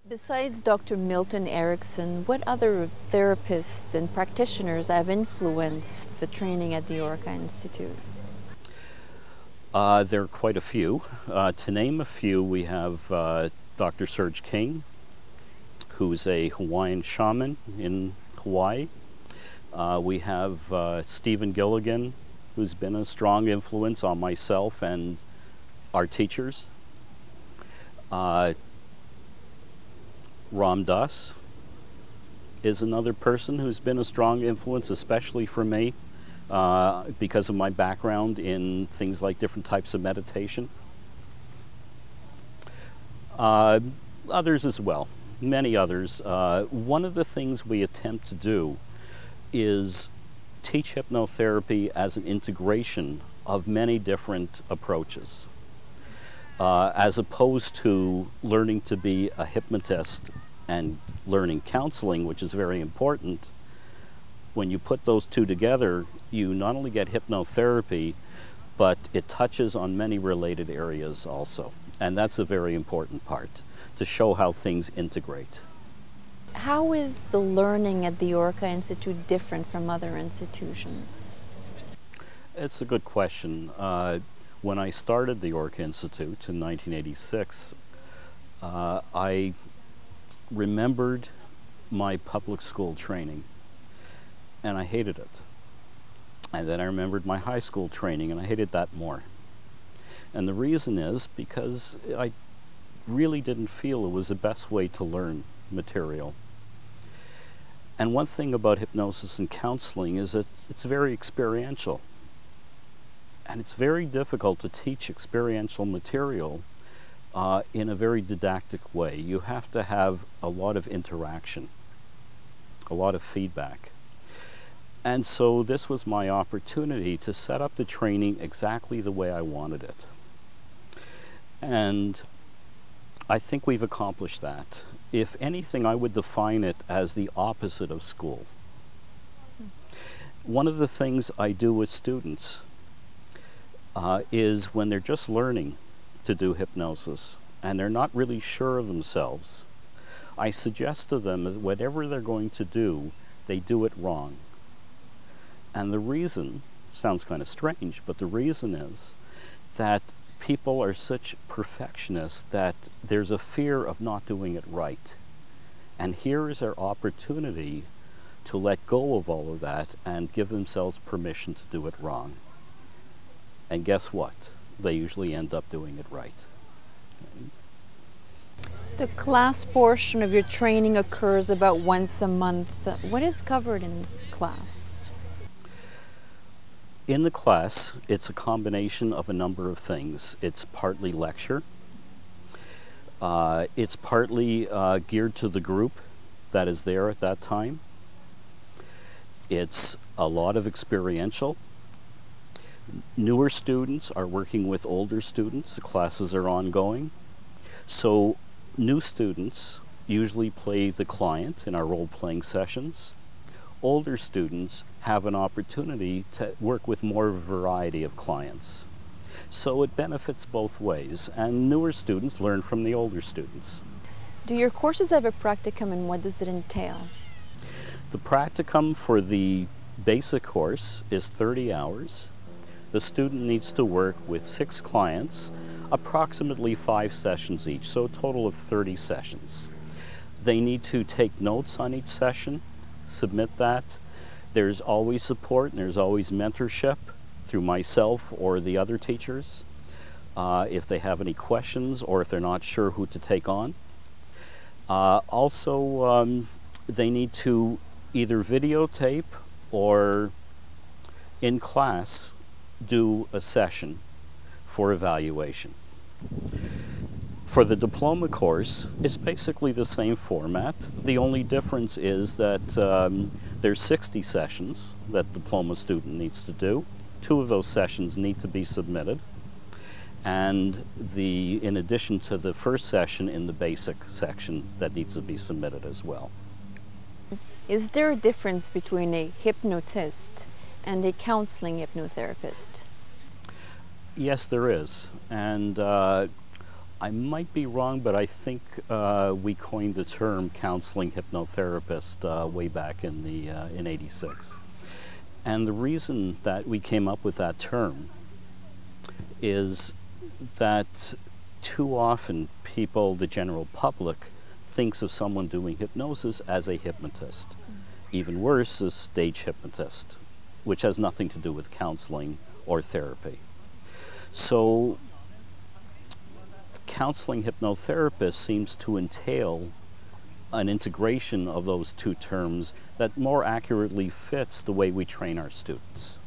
Besides Dr. Milton Erickson, what other therapists and practitioners have influenced the training at the Orca Institute? There are quite a few. To name a few, we have Dr. Serge King, who's a Hawaiian shaman in Hawaii. We have Stephen Gilligan, who's been a strong influence on myself and our teachers. Ram Dass is another person who's been a strong influence, especially for me, because of my background in things like different types of meditation. Others as well, many others. One of the things we attempt to do is teach hypnotherapy as an integration of many different approaches. As opposed to learning to be a hypnotist and learning counseling, which is very important, when you put those two together, you not only get hypnotherapy, but it touches on many related areas also. And that's a very important part, to show how things integrate. How is the learning at the Orca Institute different from other institutions? It's a good question. When I started the Orca Institute in 1986, I remembered my public school training, and I hated it. And then I remembered my high school training, and I hated that more. And the reason is because I really didn't feel it was the best way to learn material. And one thing about hypnosis and counseling is that it's very experiential. And it's very difficult to teach experiential material in a very didactic way. You have to have a lot of interaction, a lot of feedback. And so this was my opportunity to set up the training exactly the way I wanted it. And I think we've accomplished that. If anything, I would define it as the opposite of school. One of the things I do with students is when they're just learning to do hypnosis and they're not really sure of themselves, I suggest to them that whatever they're going to do, they do it wrong. And the reason, sounds kind of strange, but the reason is that people are such perfectionists that there's a fear of not doing it right. And here is their opportunity to let go of all of that and give themselves permission to do it wrong. And guess what? They usually end up doing it right. The class portion of your training occurs about once a month. What is covered in class? In the class, it's a combination of a number of things. It's partly lecture. It's partly geared to the group that is there at that time. It's a lot of experiential. Newer students are working with older students. The classes are ongoing. So new students usually play the client in our role-playing sessions. Older students have an opportunity to work with more variety of clients. So it benefits both ways, and newer students learn from the older students. Do your courses have a practicum, and what does it entail? The practicum for the basic course is 30 hours. The student needs to work with 6 clients, approximately 5 sessions each, so a total of 30 sessions. They need to take notes on each session, submit that. There's always support and there's always mentorship through myself or the other teachers if they have any questions or if they're not sure who to take on. Also, they need to either videotape or in class do a session for evaluation. For the diploma course, it's basically the same format. The only difference is that there's 60 sessions that the diploma student needs to do. 2 of those sessions need to be submitted. And in addition to the first session in the basic section that needs to be submitted as well. Is there a difference between a hypnotist and a counseling hypnotherapist? Yes, there is. And I might be wrong, but I think we coined the term counseling hypnotherapist way back in '86. And the reason that we came up with that term is that too often people, the general public, thinks of someone doing hypnosis as a hypnotist. Even worse, a stage hypnotist, which has nothing to do with counseling or therapy. So counseling hypnotherapist seems to entail an integration of those two terms that more accurately fits the way we train our students.